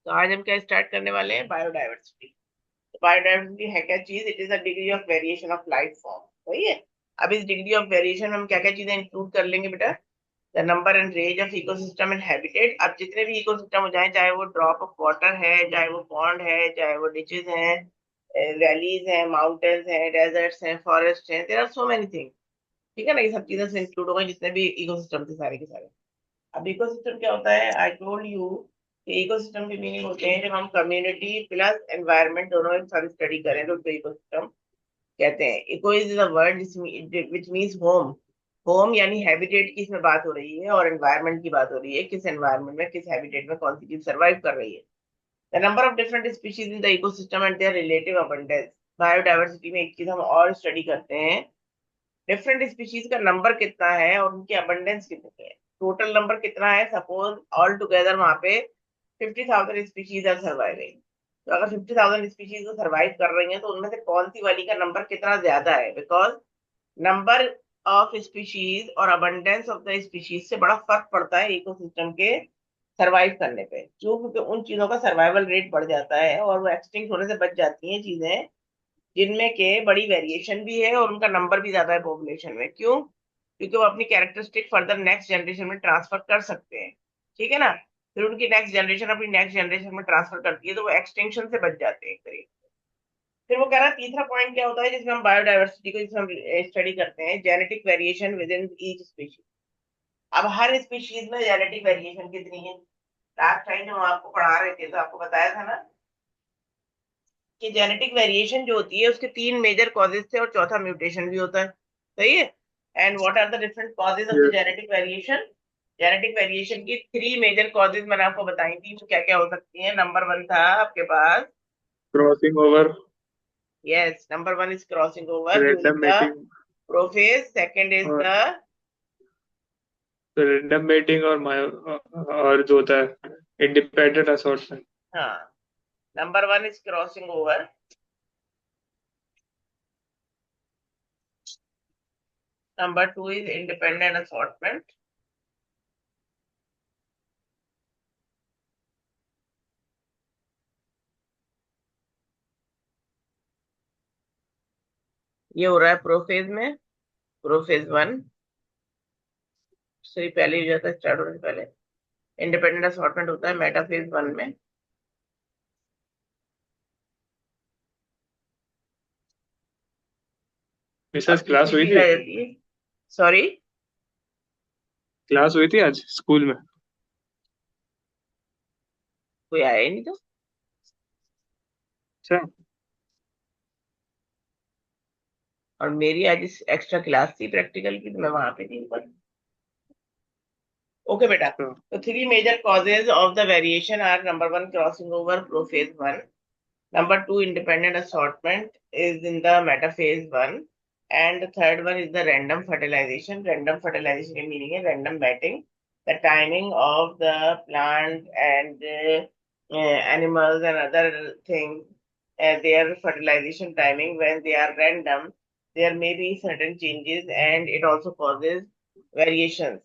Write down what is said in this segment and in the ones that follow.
तो आज हम क्या स्टार्ट करने वाले हैं, बायोडाइवर्सिटी। तो बायोडाइवर्सिटी है क्या चीज? It is a degree of variation of life form. सही है। अब इस डिग्री ऑफ वेरिएशन में हम क्या क्या चीजें इंक्लूड कर लेंगे बेटा? The number and range of ecosystem and habitat. अब जितने भी इकोसिस्टम हो जाए, चाहे वो ड्रॉप ऑफ वाटर है, चाहे वो पॉन्ड है, चाहे वो डिचेज हैं, वैलीज हैं, माउंटेन्स हैं, डेजर्ट्स हैं, फॉरेस्ट हैं, there are so many thing. ठीक है ना, ये सब चीजें से इंक्लूड हो गई जितने भी इकोसिस्टम थे सारे के सारे। अब इकोसिस्टम क्या होता है? आई टोल्ड यू कि इकोसिस्टम के मीनिंग होते हैं, जब हम कम्युनिटी प्लस एनवायरनमेंट दोनों एक साथ स्टडी करें तो उसको इकोसिस्टम कहते हैं। Eco is the word which means home. Home यानी हैबिटेट की इसमें बात हो रही है, और एनवायरनमेंट की बात हो रही है, किस एनवायरनमेंट में, किस हैबिटेट में कौन सी चीज सर्वाइव कर रही है। The number of different species in the ecosystem and there relative abundance. Biodiversity में एक चीज हम और स्टडी करते हैं, डिफरेंट स्पीशीज का नंबर कितना है और उनकी अबंडेंस कितनी है। टोटल नंबर कितना है? सपोज ऑल टुगेदर वहां पे 50,000 स्पीशीज आर सर्वाइविंग। तो अगर 50,000 स्पीशीज सर्वाइव कर रही हैं, तो उनमें से कौन सी वाली का नंबर कितना ज्यादा है? बिकॉज नंबर ऑफ स्पीशीज और अबंडेंस ऑफ द स्पीशीज से बड़ा फर्क पड़ता है इकोसिस्टम के सरवाइव करने पे। क्यों? क्योंकि उन चीजों का सर्वाइवल रेट बढ़ जाता है और वो एक्सटिंक्ट होने से बच जाती हैं चीजें जिनमें के बड़ी वेरिएशन भी है और उनका नंबर भी ज्यादा है पॉपुलेशन में। क्यों? क्योंकि वो अपनी कैरेक्टरिस्टिक फर्दर नेक्स्ट जनरेशन में ट्रांसफर कर सकते हैं। ठीक है ना। फिर उनकी नेक्स्ट जनरेशन अपनी नेक्स्ट जनरेशन में ट्रांसफर करती है, तो वो एक्सटेंशन से बच जाते हैं एक तरीके से। फिर वो कह रहा है तीसरा पॉइंट क्या होता है जिसमें हम बायोडाइवर्सिटी को जिसमें हम स्टडी करते हैं, genetic variation with in each species. अब हर स्पीशीज में जेनेटिक वेरिएशन कितनी है? लास्ट टाइम जब हम आपको पढ़ा रहे थे तो आपको बताया था ना कि जेनेटिक वेरिएशन जो होती है उसके तीन मेजर कॉजेज थे और चौथा म्यूटेशन भी होता है। सही है। And what are the different causes of the Yes. Genetic variation? Genetic variation की थ्री मेजर कॉजेज मैंने आपको बताई थी, वो क्या क्या हो सकती हैं। नंबर वन था आपके पास, Crossing over, yes, number one is crossing over during random the mating prophase. Second is और द, random mating और जो होता है independent assortment. हाँ, number one is crossing over, number two is independent assortment, ये हो रहा है प्रोफेज में, प्रोफेज वन से पहले ही हो जाता है, स्टार्ट होने से पहले। इंडिपेंडेंट असॉर्टमेंट होता है मेटाफेज वन में। मिसेस अब क्लास तीसरी हुई चीज थी? आ जाती है, सॉरी, क्लास हुई थी आज स्कूल में? कोई आया ही नहीं तो। अच्छा। और मेरी आज एक्स्ट्रा क्लास थी प्रैक्टिकल की, तो मैं वहां पे थी ऊपर। ओके बेटा। अच्छा। तो three major causes of the variation are, number one crossing over prophase one, number two independent assortment is in the metaphase one, and the third one is the random fertilization. Random fertilization के meaning है random mating, the timing of the plant and animals and other things, their fertilization timing when they are random, there may be certain changes and it also causes variations.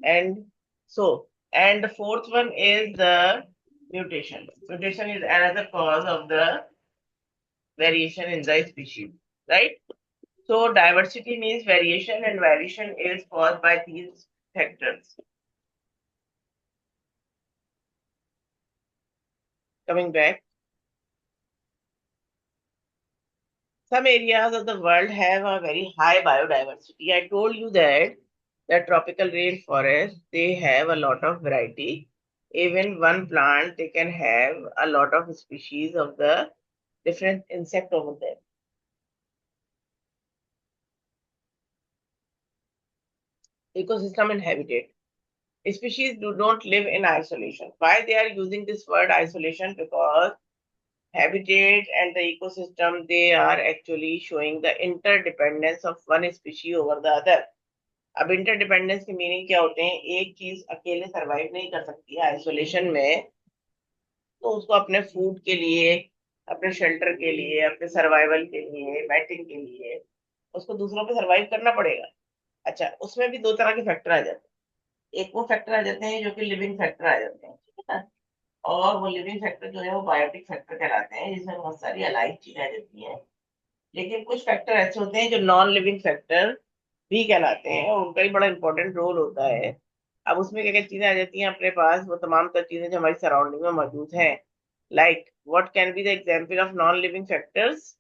And so, and the fourth one is the mutation. Mutation is another cause of the variation in the species, right? So diversity means variation, and variation is caused by these factors. Coming back, some areas of the world have a very high biodiversity. I told you that the tropical rainforest, they have a lot of variety. Even one plant, they can have a lot of species of the different insect over there. Ecosystem and habitat. Species do not live in isolation. Why they are using this word isolation? Because habitat and the ecosystem, they are actually showing the interdependence of one species over the other. अब interdependence के meaning क्या होते हैं? एक चीज अकेले survive नहीं कर सकती है आइसोलेशन में, तो उसको अपने फूड के लिए, अपने शेल्टर के लिए, अपने सर्वाइवल के लिए, मैटिंग के लिए उसको दूसरों पे सरवाइव करना पड़ेगा। अच्छा, उसमें भी दो तरह के फैक्टर आ जाते हैं। एक वो फैक्टर आ जाते हैं जो कि लिविंग फैक्टर आ जाते हैं, ठीक है ना। और वो लिविंग फैक्टर जो है वो बायोटिक फैक्टर कहलाते हैं, जिसमें बहुत सारी अलाइव चीजें आ जाती हैं। लेकिन कुछ फैक्टर ऐसे होते हैं जो नॉन लिविंग फैक्टर भी कहलाते हैं, और उनका भी बड़ा इंपॉर्टेंट रोल होता है। अब उसमें क्या क्या चीजें आ जाती हैं अपने पास, वो तमाम तर चीजें जो हमारी सराउंडिंग में मौजूद हैं। Like what can be the example of non living factors?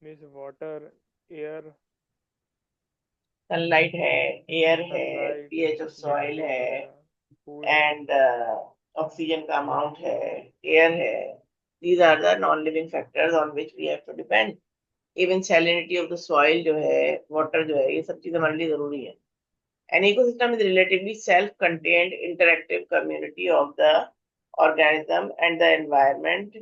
Means water, air, sunlight है, एयर है, sunlight, pH of rain soil है, वाटर, फूड। एंड ऑक्सीजन का अमाउंट है, एयर है। These are the non living factors on which we have to depend. Even salinity of the soil जो है, water जो है, ये सब चीजें हमारे लिए जरूरी है। An ecosystem is relatively self-contained interactive community of the organism and the environment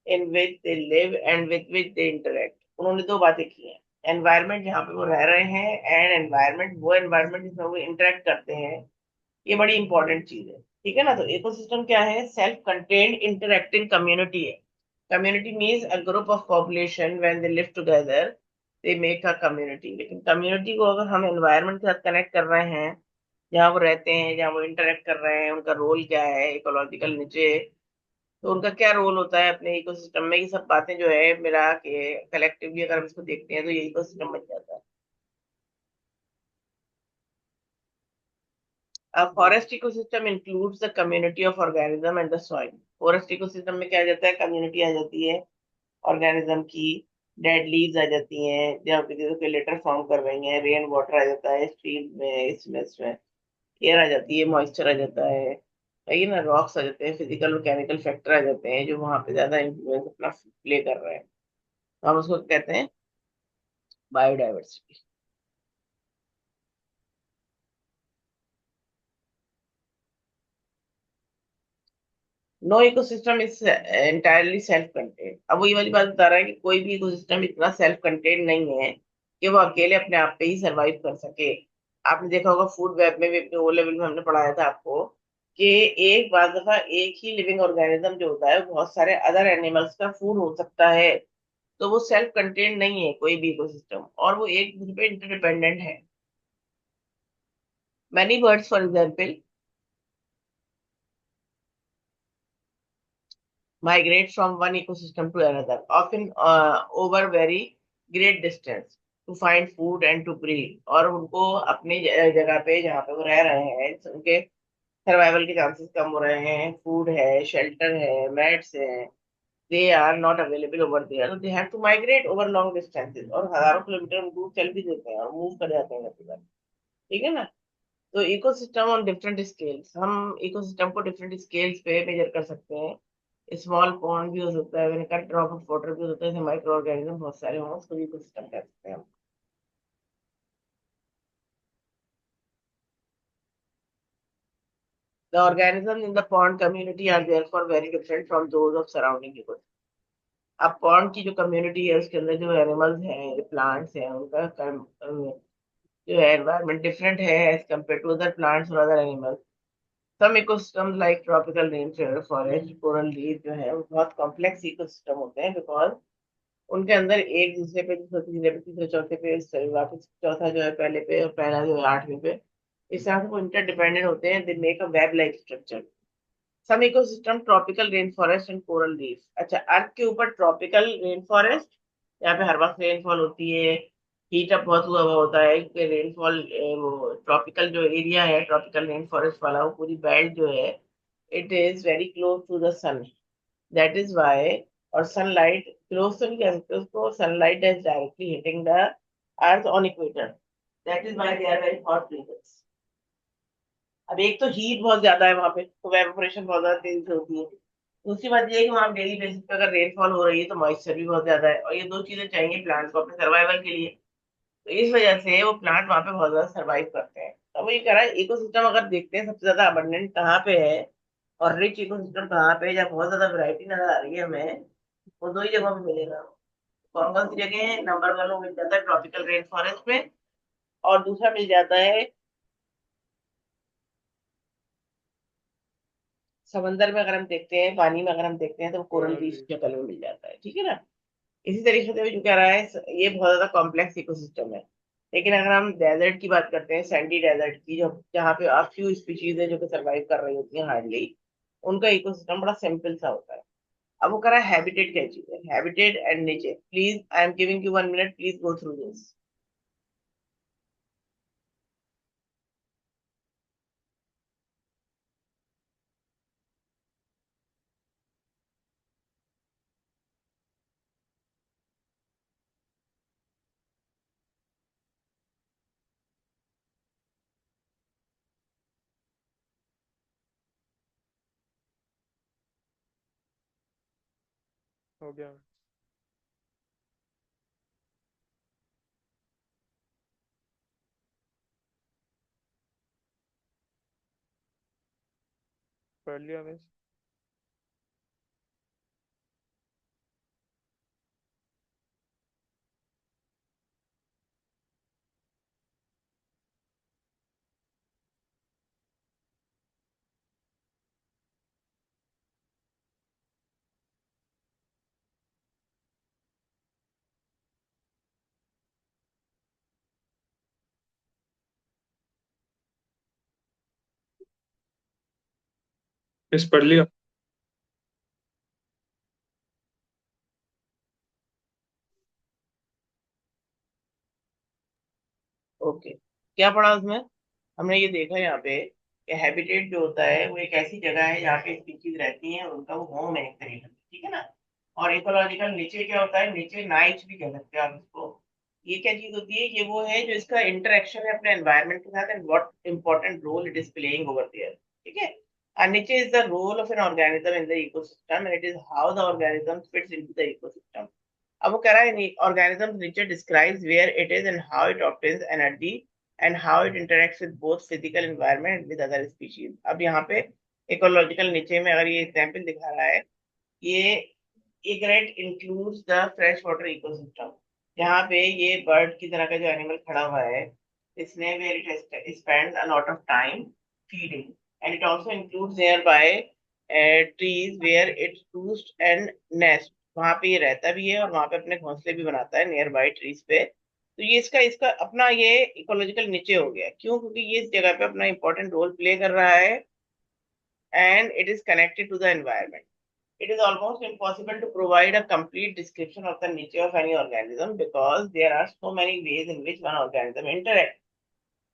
in which they live and with which they interact. उन्होंने दो बातें की हैं, एनवायरमेंट जहाँ पे वो रह रहे हैं एंड एनवायरमेंट वो एनवायरमेंट जिसमें वो इंटरेक्ट करते हैं। ये बड़ी इंपॉर्टेंट चीज है, ठीक है ना। तो इकोसिस्टम क्या है? सेल्फ कंटेन्ड इंटरैक्टिंग कम्युनिटी है। Community means a group of population when they live together they make a community. लेकिन कम्युनिटी को अगर हम एनवायरनमेंट के साथ कनेक्ट कर रहे हैं, जहाँ वो रहते हैं, जहाँ वो इंटरेक्ट कर रहे हैं, उनका रोल क्या है इकोलॉजिकल नीचे, तो उनका क्या रोल होता है अपने इकोसिस्टम में, ये सब बातें जो है मिला के कलेक्टिवली अगर हम इसको देखते हैं तो ये इकोसिस्टम बन जाता है। A forest ecosystem includes the community of organism and the soil. Forest ecosystem में क्या आ जाता है? कम्युनिटी आ जाती है ऑर्गेनिज्म की, डेड लीव्स आ जाती हैं जहाँ पे जो लेटर फॉर्म कर रही हैं, रेन वाटर आ जाता है स्ट्रीम में, इसमें एयर आ जाती है, मॉइस्चर आ जाता है ये ना, रॉक्स आ जाते हैं, फिजिकल और केमिकल फैक्टर आ जाते हैं जो वहां पे ज्यादा इन्फ्लुएंस अपना प्ले कर रहे हैं। तो हम उसको कहते हैं biodiversity. No ecosystem is entirely self contained. अब वो ये वाली बात बता रहा है कि कोई भी इकोसिस्टम इतना सेल्फ कंटेन्ड नहीं है कि वो अकेले अपने आप पे ही सरवाइव कर सके। आपने देखा होगा फूड वेब में भी, अपने ओ लेवल में हमने पढ़ाया था आपको कि एक बार दफा एक ही लिविंग ऑर्गेनिज्म जो होता है वो बहुत सारे अदर एनिमल्स का फूड हो सकता है। तो वो सेल्फ कंटेन्ड नहीं है कोई भी इकोसिस्टम, और वो एक दूसरे पे इंटरडिपेंडेंट है। Many birds for example migrate from one ecosystem to another, often over very great distance to find food and to breed। और उनको अपनी जगह पे जहाँ पे वो रह रहे हैं उनके सर्वाइवल के चांसेस कम हो रहे हैं, फूड है, शेल्टर है, मैट्स है, they are not available over there, they have to migrate over long distances, और हजारों किलोमीटर दूर चल भी देते हैं और मूव कर जाते हैं कभी कभी, ठीक है ना। तो इकोसिस्टम ऑन डिफरेंट स्केल्स, हम इकोसिस्टम को डिफरेंट स्केल्स पे मेजर कर सकते हैं। स्मॉल पॉन्ड भी हो सकता है, मैंने कहा ड्रॉप ऑफ वाटर भी हो सकता है, माइक्रो ऑर्गेनिज्म बहुत सारे हों, उसको भी इकोसिस्टम कह सकते हैं हम। The organisms in the pond community are therefore very different from those of surrounding ecosystem। अब पॉन्ड की जो कम्युनिटी है उसके अंदर जो एनिमल्स हैं, जो प्लांट्स हैं, उनका जो है एनवायरमेंट डिफरेंट है as compare to other plants और other animals. Some ecosystems like tropical rain forest, coral reef जो है वो बहुत कॉम्प्लेक्स इकोसिस्टम होते हैं, बिकॉज उनके अंदर एक दूसरे पे, दूसरे तीसरे पे, तीसरे चौथे पे, वापस चौथा जो है पहले पे, और पहला जो है आठवें पे, इस तरह से वो इंटरडिपेंडेंट होते हैं, they make a web like structure. Some ecosystem tropical rain forest and coral reef. अच्छा, अर्थ के ऊपर ट्रॉपिकल रेन फॉरेस्ट, यहाँ पे हर वक्त रेनफॉल होती है, हीट अप बहुत हुआ हुआ होता है क्योंकि रेनफॉल, वो ट्रॉपिकल जो एरिया है ट्रॉपिकल रेन फॉरेस्ट वाला, वो पूरी बेल्ट जो है it is very close to the sun, that is why. और सनलाइट क्लोज तो नहीं कह सकते उसको, sunlight is directly hitting the earth on equator, that is why they are very hot places. अब एक तो हीट बहुत ज्यादा है वहां पे, तो वेपोरेशन बहुत ज्यादा तेजी से होती है। दूसरी बात ये है कि वहाँ डेली बेसिस पे अगर रेनफॉल हो रही है तो मॉइस्चर भी बहुत ज्यादा है, और ये दो चीजें चाहिए प्लांट को अपने सर्वाइवल के लिए। तो इस वजह से वो प्लांट वहां पे बहुत ज्यादा सर्वाइव करते हैं। तो वो ये कह रहा है इकोसिस्टम अगर देखते हैं सबसे ज्यादा अबंडेंट कहाँ पे है और रिच इकोसिस्टम कहाँ पे है, जहाँ बहुत ज्यादा वैरायटी नजर आ रही है हमें, वो दो ही जगह पे मिलेगा। कौन कौन सी जगह है? नंबर वन वो मिल जाता है ट्रॉपिकल रेन फॉरेस्ट में, और दूसरा मिल जाता है समंदर में, अगर हम देखते हैं पानी में अगर हम देखते हैं तो कोरल कोरल रीफ रीफ। शक्ल में मिल जाता है, ठीक है ना। इसी तरीके से वो जो कह रहा है ये बहुत ज्यादा कॉम्प्लेक्स इकोसिस्टम है। लेकिन अगर हम डेजर्ट की बात करते हैं, सैंडी डेजर्ट की, जो जहाँ पे आप फ्यू स्पीशीज है जो कि सर्वाइव कर रही होती हैं हार्डली, उनका इकोसिस्टम बड़ा सिंपल सा होता है। अब वो कह रहा है हैबिटेट क्या चीज है, habitat and nature. Please I am giving you 1 minute, please go through this. हो गया। पढ़ लिया मिस। मिस पढ़ लिया। ओके, क्या पढ़ा उसमें? हमने ये देखा यहाँ पे कि हैबिटेट जो होता है वो एक ऐसी जगह है जहाँ पे स्पीशीज रहती हैं, उनका वो होम है एक तरीके से, ठीक है ना। और इकोलॉजिकल नीचे क्या होता है, नीचे नाइच भी कह सकते हैं आप इसको। ये क्या चीज होती है, ये वो है जो इसका इंटरेक्शन है अपने एनवायरनमेंट के साथ, and what important role it is playing over there, ठीक है। And niche is the role of an organism in the ecosystem, and it is how the organism fits into the ecosystem. अब वो कह रहा है organism niche describes where it is and how it obtains energy and how it interacts with both physical environment with other species. अब यहाँ पे ecological नीचे में अगर ये एग्जाम्पल दिखा रहा है, ये egret includes the fresh water ecosystem. यहाँ पे ये बर्ड की तरह का जो एनिमल खड़ा हुआ है, इसने where it spend a lot of time feeding, and it also includes nearby trees where it roost and nest. वहां पे ये रहता भी है और वहां पे अपने घोंसले भी बनाता है नियर बाय ट्रीज पे। तो ये इसका इसका अपना ये इकोलॉजिकल नीचे हो गया, क्यों? क्योंकि ये इस जगह पे अपना इंपॉर्टेंट रोल प्ले कर रहा है, and it is connected to the environment. It is almost impossible to provide a complete description of the nature of any organism because there are so many ways in which one organism interact.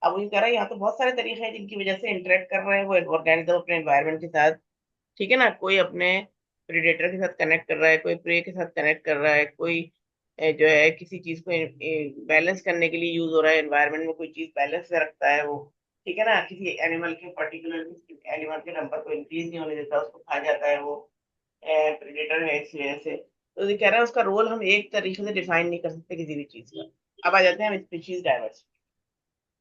अब वो ये कह रहा है यहाँ तो बहुत सारे तरीके हैं जिनकी वजह से इंटरेक्ट कर रहे हैं वो ऑर्गेनिज्म अपने एनवायरनमेंट के साथ, ठीक है ना। कोई अपने प्रेडेटर के साथ कनेक्ट कर रहा है, कोई प्रे के साथ कनेक्ट कर रहा है, कोई जो है किसी चीज को बैलेंस करने के लिए यूज हो रहा है, एनवायरनमेंट में कोई चीज बैलेंस से रखता है वो, ठीक है ना। किसी एनिमल के पर्टिकुलर एनिमल के नंबर को इंक्रीज नहीं होने देता, उसको खा जाता है वो, प्रेडेटर है इस वजह से। तो ये कह रहा है उसका रोल हम एक तरीके से डिफाइन नहीं कर सकते किसी भी चीज का। अब आ जाते हैं हम स्पीशीज डाइवर्सिटी।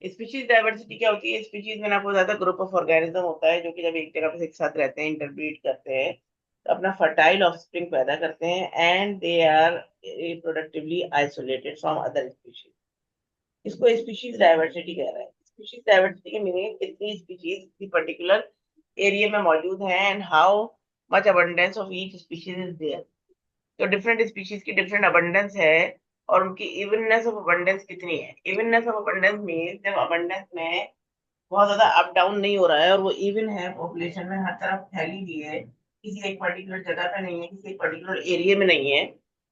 स्पीशीज डाइवर्सिटी क्या होती है? स्पीशीज में ना बहुत ज्यादा ग्रुप ऑफ ऑर्गेनिज्म होता है जो कि जब एक जगह पे एक साथ रहते हैं, इंटरब्रीड करते हैं, तो अपना फर्टाइल ऑफस्प्रिंग पैदा करते हैं, and they are reproductively isolated from other species. इसको स्पीशीज डाइवर्सिटी कह रहा है। स्पीशीज डाइवर्सिटी की मीनिंग कितनी स्पीशीज किसी पर्टिकुलर एरिया में मौजूद है, and how much abundance of each species is there. तो डिफरेंट स्पीशीज की डिफरेंट अबंडेंस है, और उनकी इवननेस ऑफ अबंडेंस कितनी है। इवननेस ऑफ अबंडेंस मीन जब अबंडेंस में बहुत ज्यादा अप डाउन नहीं हो रहा है और वो इवन है, पॉपुलेशन में हर तरफ फैली हुई है, किसी एक पर्टिकुलर जगह पे नहीं है, किसी एक पर्टिकुलर एरिया में नहीं है,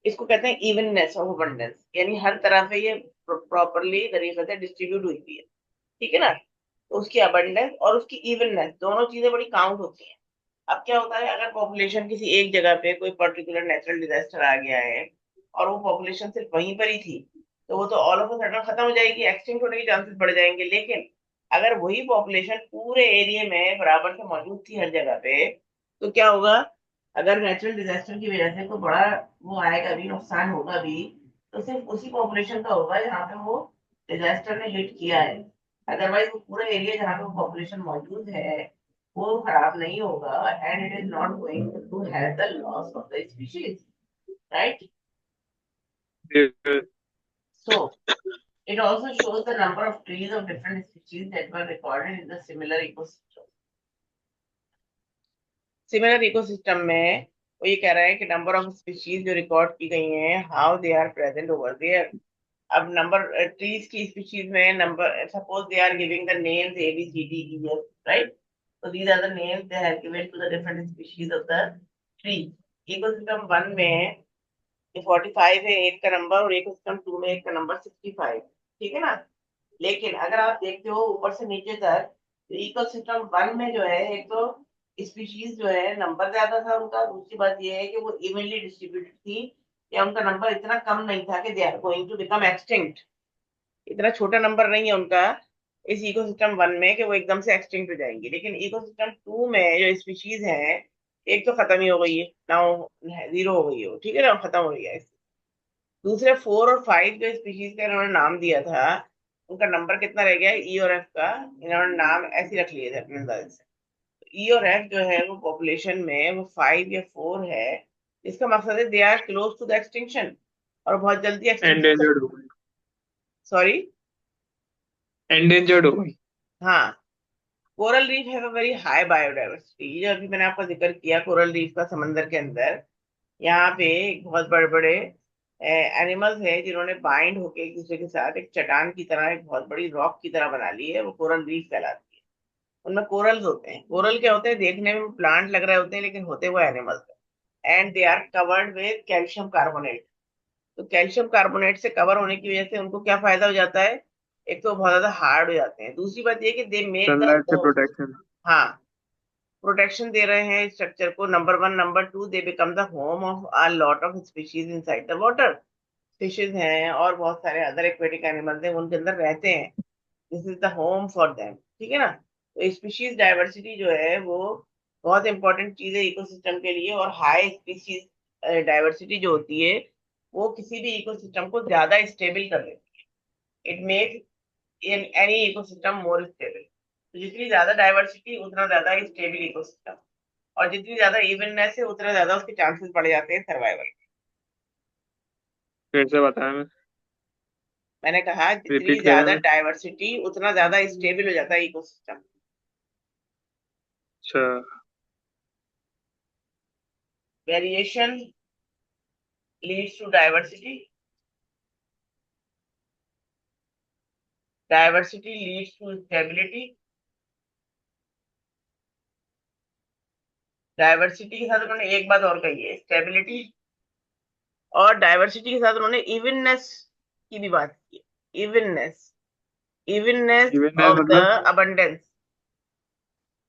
इसको कहते हैं इवननेस ऑफ अबंडेंस। यानी हर तरह से ये प्रॉपरली तरीके से डिस्ट्रीब्यूट हुई है, ठीक है ना। तो उसकी अबंडेंस और उसकी इवननेस दोनों चीजें बड़ी काउंट होती हैं। अब क्या होता है, अगर पॉपुलेशन किसी एक जगह पे कोई पर्टिकुलर नेचुरल डिजास्टर आ गया है और वो पॉपुलेशन सिर्फ वहीं पर ही थी, तो वो तो ऑल ऑफ अ सडन खत्म हो जाएगी, एक्सटिंक्ट होने के चांसेस बढ़ जाएंगे। लेकिन अगर वही पॉपुलेशन पूरे एरिया में बराबर से मौजूद थी हर जगह पे, तो क्या होगा? अगर नेचुरल डिजास्टर की वजह से कोई बड़ा वो आएगा भी, नुकसान होगा भी, तो सिर्फ उसी पॉपुलेशन का होगा जहाँ पे वो डिजास्टर ने हिट किया है। अदरवाइज वो पूरा एरिया जहाँ पे पॉपुलेशन मौजूद है वो खराब नहीं होगा, and it is not going to have the loss of the species, right. So it also shows the number of trees of different species that were recorded in the similar ecosystem. Similar ecosystem में वो ये कह रहा है कि number of species जो record की गई हैं, how they are present over there. अब नंबर ट्रीज की स्पीशीज में number, suppose they are giving the names A B C D E F, right? So these are the names they have given to the different species of the tree. Ecosystem 1 में ये 45 है एक का number, और ecosystem 2 में एक का number 65, ठीक है ना? लेकिन अगर आप देखते हो ऊपर से नीचे तक, तो इकोसिस्टम 1 में जो है, एक तो स्पीशीज जो है नंबर ज्यादा था उनका, दूसरी बात ये है कि वो इवनली डिस्ट्रीब्यूटेड थी, या उनका नंबर इतना कम नहीं था कि they are going to become extinct. इतना छोटा नंबर नहीं है उनका इस इकोसिस्टम 1 में कि वो एकदम से एक्सटिंक्ट हो जाएंगे। लेकिन इकोसिस्टम 2 में जो स्पीशीज है, एक तो खत्म ही हो गई है नाउ, जीरो हो गई है वो, ठीक है ना, खत्म हो गई है। दूसरे 4 और 5 जो स्पीशीज का इन्होंने नाम दिया था, उनका नंबर कितना रह गया ई और एफ का, इन्होंने नाम ऐसे रख लिए थे अपने अंदाज से। ई और एफ जो है वो पॉपुलेशन में वो 5 या 4 है। इसका मकसद है they are close to the extinction, और बहुत जल्दी एक्सटिंक्शन। एंडेंजर्ड हो गई। सॉरी। एंडेंजर्ड हो गई। हाँ, coral reef have a very high biodiversity. जो अभी मैंने आपका जिक्र किया कोरल रीफ का, समंदर के अंदर यहाँ पे बहुत बड़े बड़े एनिमल्स है जिन्होंने बाइंड होके एक दूसरे के साथ एक चट्टान की तरह, एक बहुत बड़ी रॉक की तरह बना ली है, वो कोरल रीफ कहलाती है। उनमें कोरल्स होते हैं। कोरल क्या होते हैं, देखने में प्लांट लग रहे होते हैं लेकिन होते वो एनिमल्स हैं, and they are covered with calcium carbonate. तो कैल्शियम कार्बोनेट से कवर होने की वजह से उनको क्या फायदा हो जाता है, एक तो बहुत ज्यादा हार्ड हो जाते हैं, दूसरी बात ये कि दे मेक द सनलाइट से होम। प्रोटेक्शन। हाँ, प्रोटेक्शन दे रहे हैं स्ट्रक्चर को, number 1। Number 2, they become the home of a lot of species inside the water. Fishes हैं और बहुत सारे अदर एक्वेटिक एनिमल्स हैं, उनके अंदर रहते हैं। This is the home for them, ठीक है ना? तो स्पीशीज डाइवर्सिटी जो है वो बहुत इंपॉर्टेंट चीज है इकोसिस्टम के लिए। और हाई स्पीशीज डाइवर्सिटी जो होती है, वो किसी भी इकोसिस्टम को ज्यादा स्टेबल कर देती है। It makes in any ecosystem more stable. तो जितनी ज्यादा डाइवर्सिटी उतना ज्यादा स्टेबल इकोसिस्टम, और जितनी ज्यादा इवननेस है उतना ज्यादा उसके चांसेस बढ़ जाते हैं सर्वाइवल। फिर से बताया मैं। मैंने कहा जितनी रिपीट करें ज्यादा मैं। डाइवर्सिटी उतना ज्यादा स्टेबल हो जाता है इकोसिस्टम। अच्छा। Variation leads to diversity, diversity leads to stability, diversity के साथ उन्होंने एक बात और कही है, स्टेबिलिटी, और डाइवर्सिटी के साथ उन्होंने इवननेस की भी बात की है। Evenness, evenness event of the मतलब। अबंडेंस।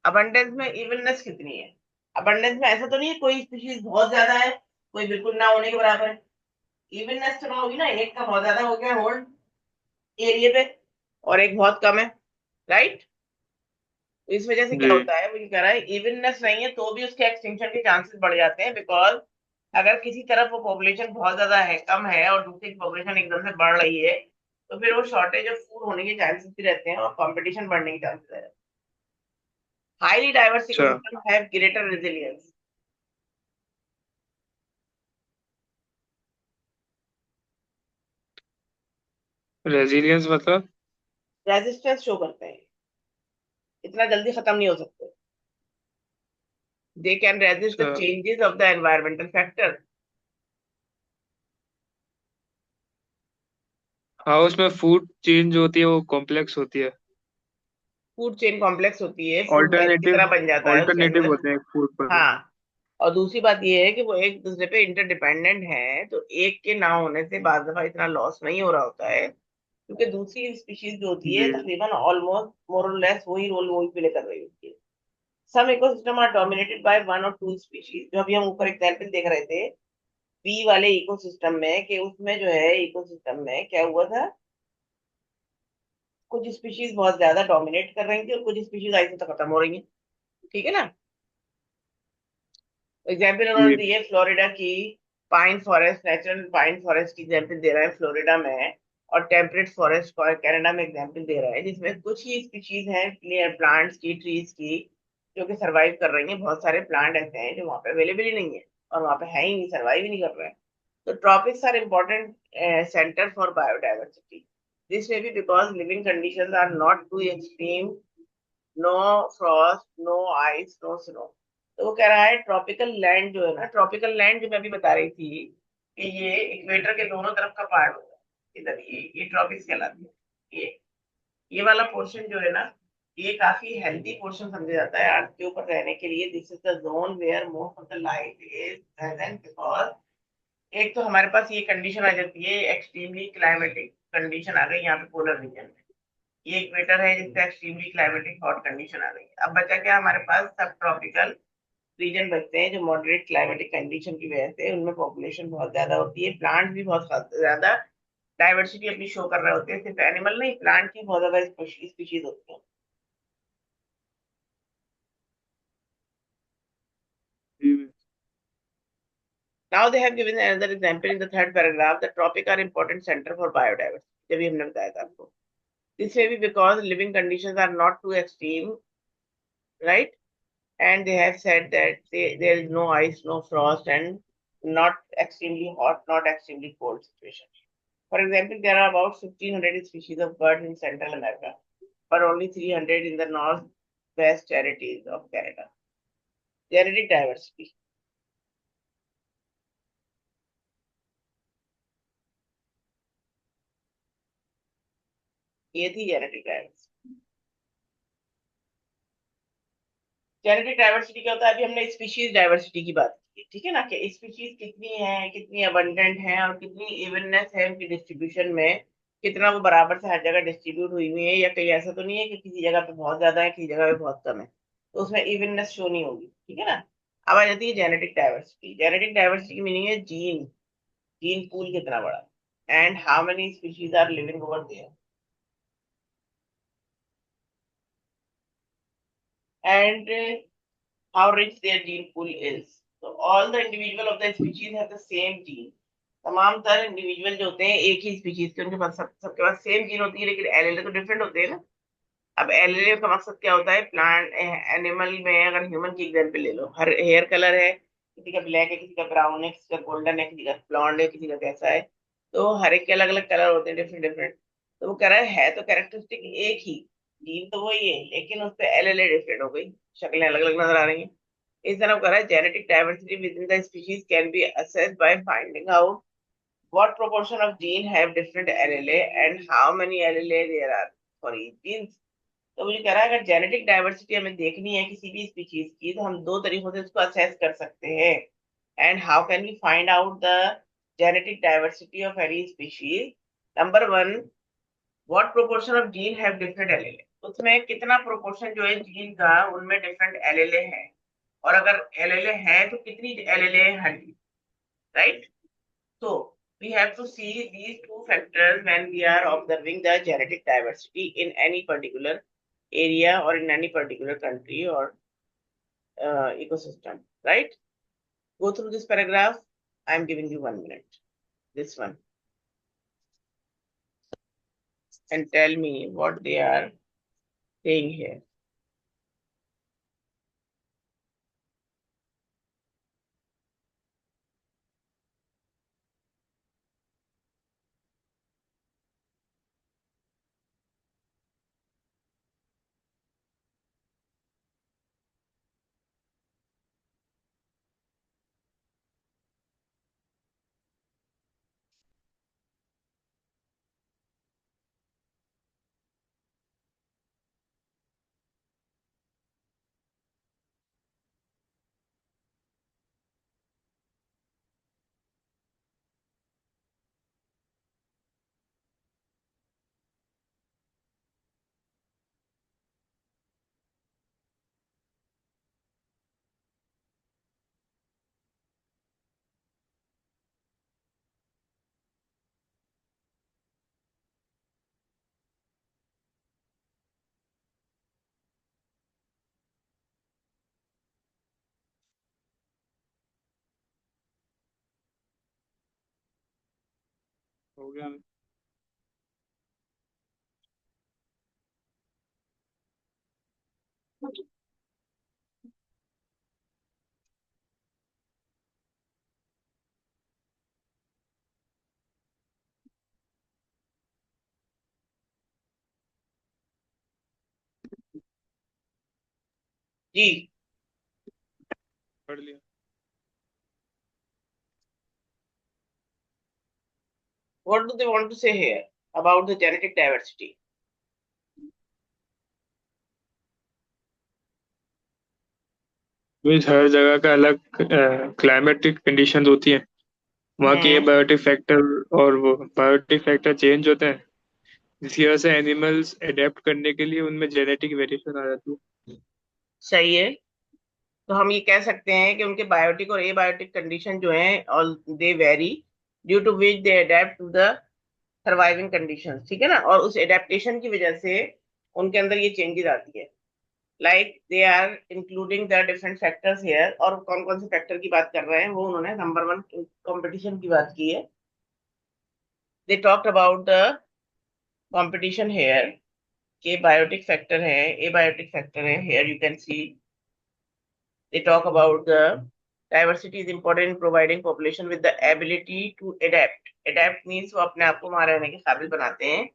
अबंडेंस में इवननेस कितनी है? अबंडेंस में ऐसा तो नहीं है कोई स्पीशीज बहुत ज्यादा है, कोई बिल्कुल ना होने के बराबर है। इवननेस तो ना होगी ना, एक का बहुत ज्यादा हो गया होल्ड एरिया पे, और एक बहुत कम है, राइट? तो इस वजह से क्या जी। होता है, वो ये कह रहा है इवननेस नहीं है तो भी उसके एक्सटिंक्शन के चांसेस बढ़ जाते हैं, बिकॉज अगर किसी तरफ वो पॉपुलेशन बहुत ज्यादा है, कम है, और दूसरी पॉपुलेशन एकदम से बढ़ रही है, तो फिर वो शॉर्टेज ऑफ फूड होने के चांसेस भी रहते हैं और कंपटीशन बढ़ने के चांसेस रहते हैं। हाईली डाइवर्स अच्छा। Ecosystem have greater resilience. Resilience मतलब। रेजिस्टेंस शो करते हैं, इतना जल्दी खत्म नहीं हो सकते। दे कैन रेजिस्ट द अच्छा। Changes of the environmental factor. हाँ, उसमें फूड चेंज होती है, वो कॉम्प्लेक्स होती है। फूड चेन कॉम्प्लेक्स होती है, फूड वेब की ऑल्टरनेटिव। तरह बन जाता है उसके ऑल्टरनेटिव अंदर। होते हैं फूड पर। हाँ, और दूसरी बात ये है कि वो एक दूसरे पे इंटरडिपेंडेंट है, तो एक के ना होने से बाज दफा इतना लॉस नहीं हो रहा होता है, क्योंकि दूसरी स्पीशीज जो होती है जी। तकरीबन ऑलमोस्ट मोर और लेस वही रोल वही प्ले कर रही होती है। सम इकोसिस्टम आर डोमिनेटेड बाय 1 और 2 स्पीशीज, जो अभी हम ऊपर एग्जाम्पल देख रहे थे बी वाले इकोसिस्टम में, कि उसमें जो है इकोसिस्टम में क्या हुआ था, कुछ स्पीशीज बहुत ज्यादा डोमिनेट कर रही थी और कुछ स्पीशीज ऐसे तो खत्म हो रही हैं, ठीक है ना? एग्जाम्पल उन्होंने जी। दी है फ्लोरिडा की pine forest, natural pine forest की एग्जाम्पल दे रहा है फ्लोरिडा में, और टेम्परेट फॉरेस्ट कनाडा में एग्जाम्पल दे रहा है, जिसमें कुछ ही स्पीशीज हैं प्लांट्स की, ट्रीज की, जो कि सर्वाइव कर रही हैं। बहुत सारे प्लांट ऐसे हैं जो वहाँ पे अवेलेबल ही नहीं है, और वहाँ पे है ही नहीं, सर्वाइव ही नहीं कर रहे हैं। तो tropics are important centre for biodiversity. This may be because living conditions are not too extreme, no frost, no ice, no snow. तो वो कह रहा है ट्रॉपिकल लैंड जो है ना, ट्रॉपिकल लैंड जो मैं अभी बता रही थी कि ये इक्वेटर के दोनों तरफ का पार्ट होता है, इधर ये ट्रॉपिक्स कहलाती है। ये वाला पोर्शन जो है ना, ये काफी हेल्दी पोर्शन समझा जाता है अर्थ के ऊपर रहने के लिए। This is the zone where most of the life is present, because एक तो हमारे पास ये कंडीशन आ जाती है, एक्सट्रीमली क्लाइमेटिक कंडीशन आ गई यहाँ पे पोलर रीजन में। ये इक्वेटर है जिससे एक्सट्रीमली क्लाइमेटिक हॉट कंडीशन आ गई। अब बचा क्या हमारे पास, सब ट्रॉपिकल रीजन बचते हैं जो मॉडरेट क्लाइमेटिक कंडीशन की वजह से उनमें पॉपुलेशन बहुत ज्यादा होती है, प्लांट भी बहुत ज्यादा डाइवर्सिटी अपनी शो कर रहे होते हैं। सिर्फ एनिमल नहीं, प्लांट की बहुत ज्यादा स्पीशीज होती है। जी। Now they have given another example in the third paragraph. The tropic are important center for biodiversity. जब भी हमने बताया था आपको, this may be because living conditions are not too extreme, right? And they have said that there is no ice, no frost, and not extremely hot, not extremely cold situation. For example, there are about 1,500 species of birds in Central America, but only 300 in the northwest territories of Canada. Genetic diversity. ये थी genetic diversity. Genetic diversity क्या होता है, अभी हमने species diversity की बात की, ठीक है ना, कि स्पीशीज कितनी है, कितनी अबंडेंट है, और कितनी इवननेस है उनकी डिस्ट्रीब्यूशन में, कितना वो बराबर से हर जगह डिस्ट्रीब्यूट हुई हुई है, या कहीं ऐसा तो नहीं है कि किसी जगह पे बहुत ज्यादा है, किसी जगह पे बहुत कम है, तो उसमें इवननेस शो नहीं होगी, ठीक है ना। अब आ जाती है जेनेटिक डाइवर्सिटी। जेनेटिक डाइवर्सिटी की मीनिंग है जीन, जीन पूल कितना बड़ा है, and how many species are living over there, and how rich their gene pool is. So all the individual of the species have the same gene. तमाम तरह individual जो होते हैं एक ही स्पीशीज के, उनके पास सबके पास सेम जीन होती है, लेकिन एलएलए तो डिफरेंट होते हैं ना। अब एलएलए का मकसद क्या होता है, प्लांट एनिमल में, अगर ह्यूमन की एग्जांपल ले लो, हर हेयर कलर है, किसी का ब्लैक है, किसी का ब्राउन है, किसी का गोल्डन है, किसी का ब्लॉन्ड है, किसी का कैसा है, तो हर एक के अलग अलग कलर होते हैं, डिफरेंट डिफरेंट। तो वो कह रहा है तो कैरेक्टरिस्टिक एक ही, जीन तो वही है, लेकिन उस पर एलएलए डिफरेंट हो गई, शक्लें अलग अलग नजर आ रही हैं। इस तरह कह रहा है genetic diversity with in the species can be assessed by finding out what proportion of gene have different allele and how many allele there are for each gene. तो मुझे कह रहा है अगर जेनेटिक डाइवर्सिटी हमें देखनी है किसी भी स्पीशीज की, तो हम दो तरीकों से इसको असेस कर सकते हैं। And how can we find out the genetic diversity of any species? Number one, what proportion of gene have different allele, उसमें कितना प्रोपोर्शन जो है जीन का उनमें डिफरेंट एलेले है, और अगर एलेले है तो कितनी एलेले है हर gene, right. So we have to see these two factors when we are observing the genetic diversity in any particular area or in any particular country or ecosystem, right? Go through this paragraph. I'm giving you 1 minute. This one, and tell me what they are saying here. हो गया। जी, पढ़ लिया। What do they want to say here about the genetic diversity? Means हर जगह का अलग climatic conditions होती हैं, वहाँ के हम्म, बायोटिक फैक्टर और वो बायोटिक फैक्टर चेंज होते हैं, जिसकी वजह से एनिमल्स अडेप्ट करने के लिए उनमें जेनेटिक वेरिएशन आ जाती है। सही है। तो हम ये कह सकते हैं कि उनके बायोटिक और एबायोटिक कंडीशन जो हैं और they vary due to which they adapt to the surviving condition, ठीक है ना, और उस एडेप्टेशन की वजह से उनके अंदर ये चेंजेस आती है। Like they are including the different factors here, और कौन कौन से फैक्टर की बात कर रहे हैं वो उन्होंने नंबर वन कंपटीशन की बात की है। They talked about the competition here के बायोटिक फैक्टर है, एबायोटिक फैक्टर है, here you can see. They talk about the diversity is important in providing population with the ability to adapt. Adapt means वो अपने आप को वहां रहने के काबिल बनाते हैं।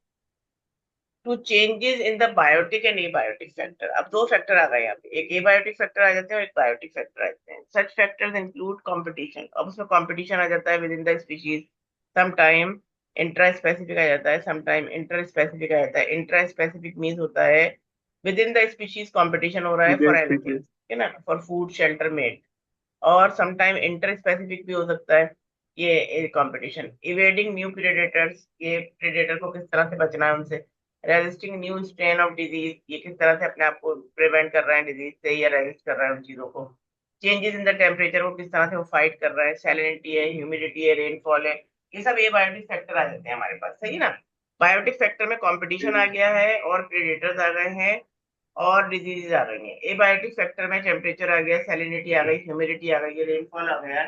To changes in the biotic and abiotic factor. अब दो फैक्टर आ गए यहाँ पे, एक एबायोटिक फैक्टर आ जाते हैं और एक बायोटिक फैक्टर आ जाते हैं। सच फैक्टर्स इंक्लूड कंपटीशन, अब उसमें कंपटीशन आ जाता है within the species. Some time intra specific आ जाता है, सम टाइम इंटर स्पेसिफिक आ जाता है। इंट्रा स्पेसिफिक मीन्स होता है within the species competition हो रहा है विदिन फॉर एनीथिंग, स्पीशीज। ठीक है ना, फॉर फूड शेल्टर मेट। और समटाइम इंटर स्पेसिफिक भी हो सकता है ये कंपटीशन। इवेडिंग न्यू प्रेडेटर्स, ये प्रेडेटर को किस तरह से बचना है उनसे। Resisting new strain of disease, ये किस तरह से अपने आप को प्रिवेंट कर रहा है डिजीज से या रेजिस्ट कर रहा है उन चीजों को। चेंजेस इन द टेम्परेचर को किस तरह से वो फाइट कर रहा है, सैलिनिटी है, ह्यूमिडिटी है, रेनफॉल है, ये सब ये बायोटिक फैक्टर आ जाते हैं हमारे पास, सही ना। बायोटिक फैक्टर में कंपटीशन आ गया है और प्रेडेटर्स आ गए हैं और डिजीजेज आ गई हैं। एबायोटिक फैक्टर में टेम्परेचर आ गया, सैलिनिटी आ गई, ह्यूमिडिटी आ गई, रेनफॉल आ गया।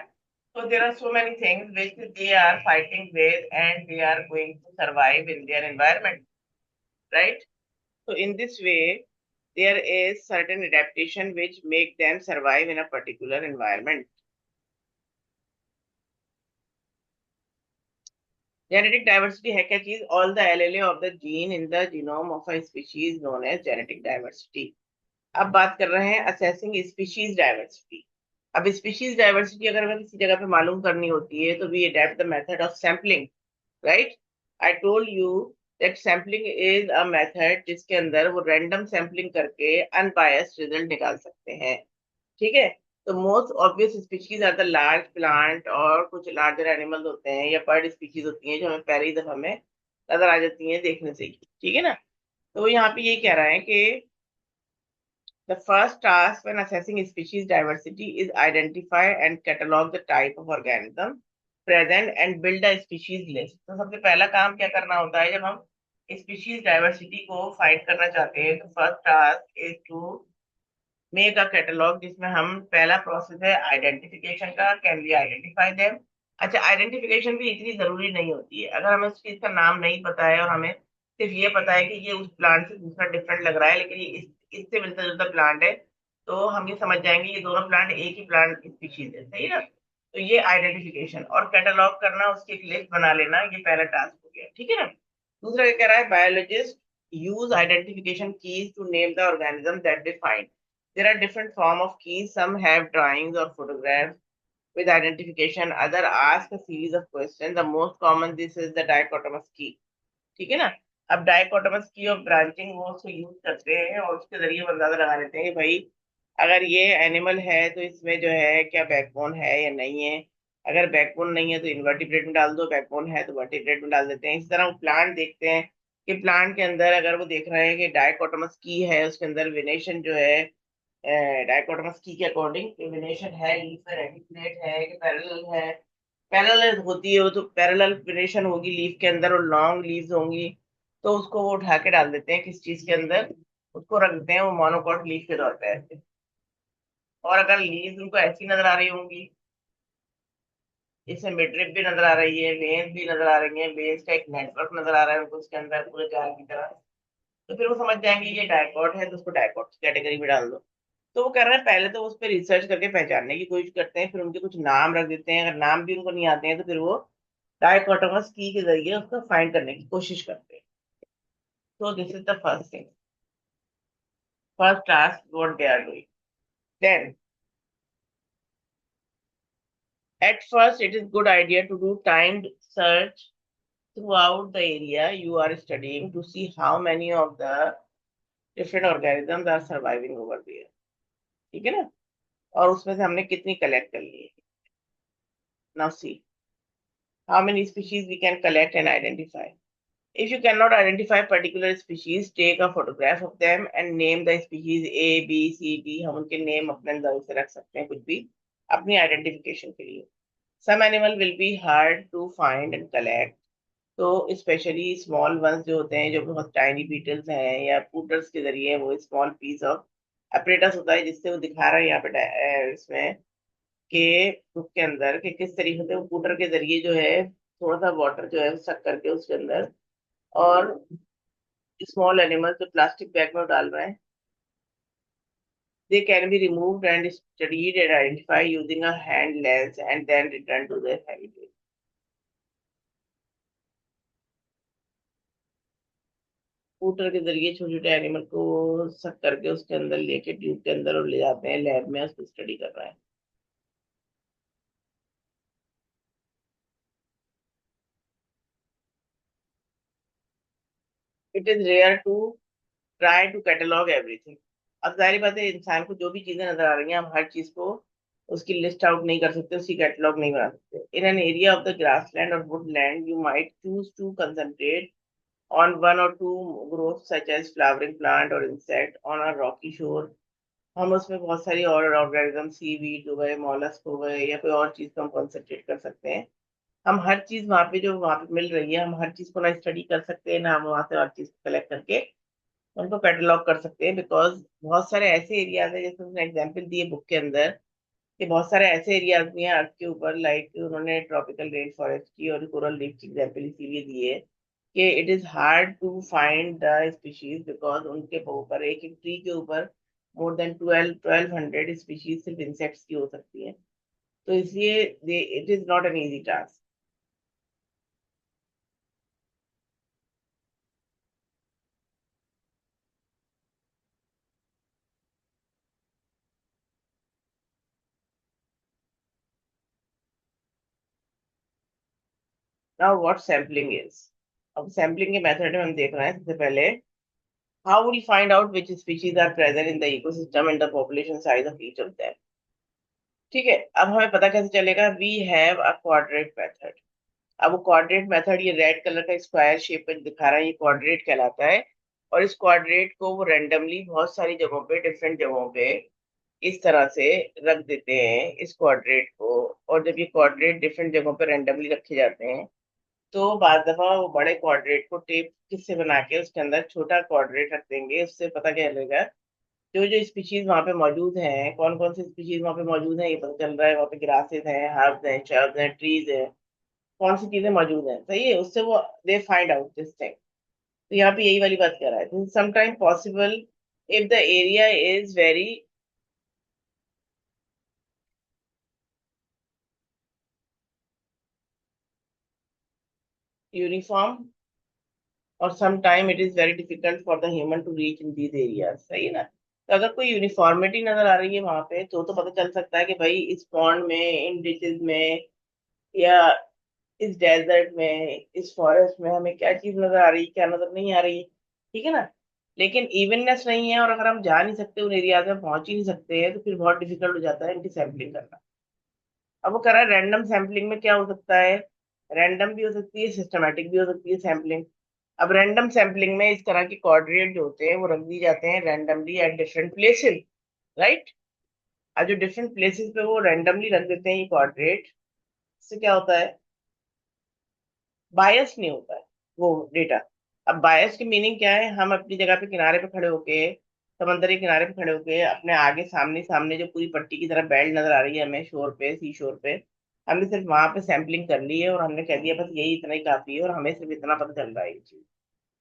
So there are so many things which they are fighting with and they are going to survive in their environment, right? So in this way, there is certain adaptation which make them survive in a particular environment. Genetic diversity है क्या चीज? All the allele of the gene in the genome of a species known as genetic diversity. अब बात कर रहे हैं assessing species diversity. अब species diversity अगर हमें किसी जगह पे मालूम करनी होती है तो we adapt the method of sampling, right. I told you that sampling is a method जिसके अंदर वो रैंडम सैम्पलिंग करके अनबायस्ड रिजल्ट निकाल सकते हैं, ठीक है। तो most obvious species are the large plant, और कुछ लार्जर एनिमल्स होते हैं या बर्ड स्पीशीज होती हैं जो हमें पहली दफा में नजर आ जाती हैं देखने से ही, ठीक है ना। तो वो यहाँ पे ये कह रहा है कि the first task when assessing species diversity is identify and catalog the type of organism present and build a species list। तो सबसे पहला काम क्या करना होता है जब हम स्पीशीज डाइवर्सिटी को फाइंड करना चाहते हैं, तो first task is to make a catalogue, जिसमें हम पहला प्रोसेस है आइडेंटिफिकेशन का, कैन वी आइडेंटिफाई देम। अच्छा, आइडेंटिफिकेशन भी इतनी जरूरी नहीं होती है। अगर हमें उस चीज का नाम नहीं पता है और हमें सिर्फ ये पता है कि ये उस प्लांट से दूसरा डिफरेंट लग रहा है लेकिन ये इससे मिलता जुलता प्लांट है, तो हम ये समझ जाएंगे ये दोनों प्लांट एक ही प्लांट स्पीशीज है, सही ना। तो ये आइडेंटिफिकेशन और कैटलॉग करना, उसकी एक लिस्ट बना लेना, ये पहला टास्क हो गया, ठीक है ना। दूसरा क्या कह रहा है, biologist use identification keys to name the organism that they find. There are different form of keys. Some have drawings or photographs with identification. Other ask a series of questions. The most common this is the dichotomous key. ठीक है ना। अब डायकोटोमस की of branching वो उसको use करते हैं और उसके जरिए वो अंदाजा लगा लेते हैं कि भाई अगर ये एनिमल है तो इसमें जो है क्या बैकबोन है या नहीं है। अगर बैकबोन नहीं है तो इनवर्टिब्रेट में डाल दो, बैकबोन है तो वर्टिब्रेट में डाल देते हैं। इस तरह वो प्लांट देखते हैं कि प्लांट के अंदर अगर वो देख रहे हैं कि डायकोटोमस की है, उसके अंदर वेनेशन जो है डायकोटोमस की के अकॉर्डिंग वेनेशन है, लीफ में रेटिकुलेट है कि पैरेलल है। पैरेलल होती है वो तो पैरेलल वेनेशन होगी लीफ के अंदर और लॉन्ग लीव्स होंगी, तो उसको वो उठा के डाल देते हैं किस चीज के अंदर, उसको रख देते हैं वो मोनोकॉट लीफ के तौर पे ऐसे। और अगर लीव्स उनको ऐसी नजर आ रही होंगी, इसमें मिडरिप भी नजर आ रही है, वेन्स भी नजर आ रही है, वेन्स का एक नेटवर्क नजर आ रहा है उनको उसके अंदर पूरे जाल की तरह, तो फिर वो समझ जाएंगे ये डायकॉट है तो उसको डायकॉट कैटेगरी में डाल दो। तो वो कर रहे हैं पहले तो उस पर रिसर्च करके पहचानने की कोशिश करते हैं, फिर उनके कुछ नाम रख देते हैं। अगर नाम भी उनको नहीं आते हैं तो फिर वो डायकोटोमस की के जरिए उसको फाइंड करने की कोशिश करते हैं। तो this is the first thing, first task what they are doing. Then at first it is good idea to do timed search throughout the area you are studying to see how many of the different organisms are surviving over there. ठीक है ना? और उसमें से हमने कितनी collect कर ली है. Now see how many species we can collect and identify. If you cannot identify particular species, take a photograph of them and name the species A, B, C, D. हम उनके नेम अपने अंदर से रख सकते हैं कुछ भी अपनी आइडेंटिफिकेशन के लिए. Some animal will be hard to find and collect. तो स्पेशली स्मॉल वंस जो होते हैं, जो बहुत टाइनी बीटल्स हैं या पूटर्स के जरिए, वो स्मॉल पीस ऑफ अपरेटस होता है जिससे वो दिखा रहा है यहाँ पे इसमें के बुक के अंदर कि किस तरीके से वो पूटर के जरिए जो है थोड़ा सा वाटर जो है सक करके उसके अंदर, और स्मॉल एनिमल जो प्लास्टिक बैग में डाल रहे हैं, they can be removed and studied and identified using a hand lens and then returned to their habitat. Scooter के जरिए छोटे छोटे एनिमल को सक करके उसके अंदर लेके ट्यूब के अंदर और ले जाते हैं लैब में, उसको स्टडी कर रहे हैं. It is rare to try to catalogue everything. अब जाहिर बात है इंसान को जो भी चीजें नजर आ रही हैं, हम हर चीज को उसकी लिस्ट आउट नहीं कर सकते, उसकी कैटलॉग नहीं बना सकते. In an area of the grassland और woodland you might choose to concentrate on one or two groups such as flowering plant or insect on a rocky shore. हम उसमें बहुत सारी और ऑर्गेनिज्म, सीवीड हो गए, मॉलस्क हो गए, या कोई और चीज को हम कॉन्सेंट्रेट कर सकते हैं. हम हर चीज वहां पे जो वहां पे मिल रही है, हम हर चीज को ना स्टडी कर सकते हैं ना हम वहां से हर चीज को कलेक्ट करके उनको कैटलॉग कर सकते हैं. बिकॉज बहुत सारे ऐसे एरियाज है, जैसे उसने एग्जाम्पल दिए बुक के अंदर, कि बहुत सारे ऐसे एरियाज भी हैं अर्थ के ऊपर, लाइक उन्होंने ट्रॉपिकल रेन फॉरेस्ट की और कोरल रीफ की एग्जाम्पल इसीलिए दी है कि it is hard to find the species, because उनके ऊपर एक एक ट्री के ऊपर मोर देन 1200 स्पीशीज सिर्फ इंसेक्ट्स की हो सकती है. तो इसलिए it is not an easy task. Now what sampling is. अब सैम्पलिंग के मेथड में हम देख रहे हैं सबसे पहले how will find out which species are present in the ecosystem and the population size of each of them. ठीक है, अब हमें पता कैसे चलेगा. We have a quadrat method. अब वो क्वाड्रेट मेथड, ये रेड कलर का स्क्वायर शेप में दिखा रहा है, ये क्वाड्रेट कहलाता है. और इस क्वाड्रेट को वो रेंडमली बहुत सारी जगहों पे, डिफरेंट जगहों पे इस तरह से रख देते हैं इस क्वाड्रेट को. और जब ये क्वाड्रेट डिफरेंट जगहों पे रेंडमली रखे जाते हैं, तो बाद दफा वो बड़े क्वाड्रेट को टेप किससे बना के उसके अंदर छोटा क्वाड्रेट रख देंगे. उससे पता क्या चलेगा जो जो स्पीशीज वहां पे मौजूद हैं, कौन कौन सी स्पीशीज वहां पे मौजूद हैं, ये पता चल रहा है. वहां पे ग्रासेस हैं, हर्ब्स हैं, शर्ब्स हैं, ट्रीज हैं, कौन सी चीजें मौजूद हैं. सही है, उससे वो they find out this thing. तो यहाँ पे यही वाली बात कर रहा है. Sometime possible if the area is very uniform और some time it is very difficult for the human to reach in these areas. सही है ना? तो अगर कोई यूनिफॉर्मिटी नजर आ रही है वहां पे, तो पता चल सकता है कि भाई इस पॉन्ड में, इन डिचेज में, या इस डेजर्ट में, इस फॉरेस्ट में हमें क्या चीज नजर आ रही है, क्या नजर नहीं आ रही है. ठीक है ना? लेकिन इवननेस नहीं है, और अगर हम जा नहीं सकते उन एरियाज में, पहुंच ही नहीं सकते हैं, तो फिर बहुत डिफिकल्ट हो जाता है इनकी सैम्पलिंग करना. अब वो कह रहा है रैंडम सैम्पलिंग में क्या हो सकता है. रैंडम भी हो सकती है, सिस्टमैटिक भी हो सकती है सैम्पलिंग. अब रैंडम सैम्पलिंग में इस तरह के कोऑर्डिनेट जो होते हैं वो रख दी जाते हैं randomly at different places. Right? अब जो डिफरेंट प्लेसेस पे वो रैंडमली रख देते हैं ये कोऑर्डिनेट, इससे क्या होता है, बायस नहीं होता है वो डेटा. अब बायस की मीनिंग क्या है, हम अपनी जगह पे किनारे पे खड़े होके, समंदर के किनारे पे खड़े होके, अपने आगे सामने सामने जो पूरी पट्टी की तरह बेल्ट नजर आ रही है हमें शोर पे, सी शोर पे, हमने सिर्फ वहां पे सैंपलिंग कर ली है और हमने कह दिया बस यही इतना ही काफी है और हमें सिर्फ इतना पता चल रहा है ये चीज.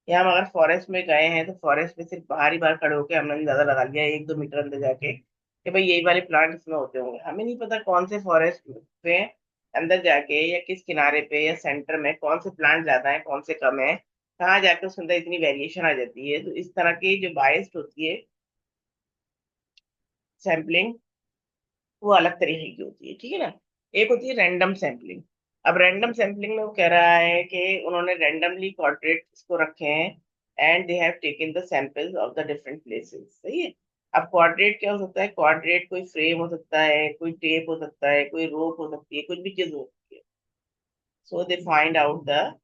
या हम अगर फॉरेस्ट में गए हैं तो फॉरेस्ट में सिर्फ बाहर ही बाहर खड़े होके हमने अंदाजा लगा लिया 1-2 मीटर अंदर जाके कि भाई यही वाले प्लांट इसमें होते होंगे. हमें नहीं पता कौन से फॉरेस्ट में अंदर जाके या किस किनारे पे या सेंटर में कौन से प्लांट ज्यादा है, कौन से कम है, कहाँ जाके उसके अंदर इतनी वेरिएशन आ जाती है. तो इस तरह की जो बायस्ड होती है सैम्पलिंग, वो अलग तरीके की होती है. ठीक है ना? एक होती है रैंडम सैम्पलिंग. अब रैंडम सैम्पलिंग में वो कह रहा है कि उन्होंने रैंडमली क्वाड्रेट्स को रखे हैं and they have taken the samples of the different places. सही है। अब क्वाड्रेट क्या हो सकता है? क्वाड्रेट कोई फ्रेम हो सकता है, कोई टेप हो सकता है, कोई रोप हो सकती है, कुछ भी चीज हो सकती है। So they find out the,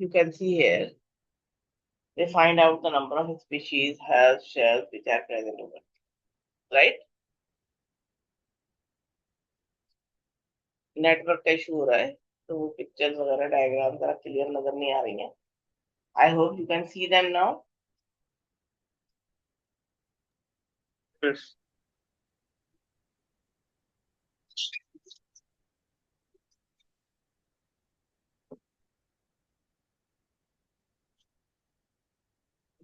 you can see here, they find out the number of species has shells which are present over, right? Network का इशू हो रहा है, तो वो पिक्चर्स वगैरह डायग्राम जरा क्लियर नजर नहीं आ रही हैं। I hope you can see them now. Yes.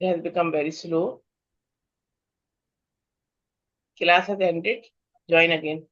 It has become very slow. Class has ended. Join again.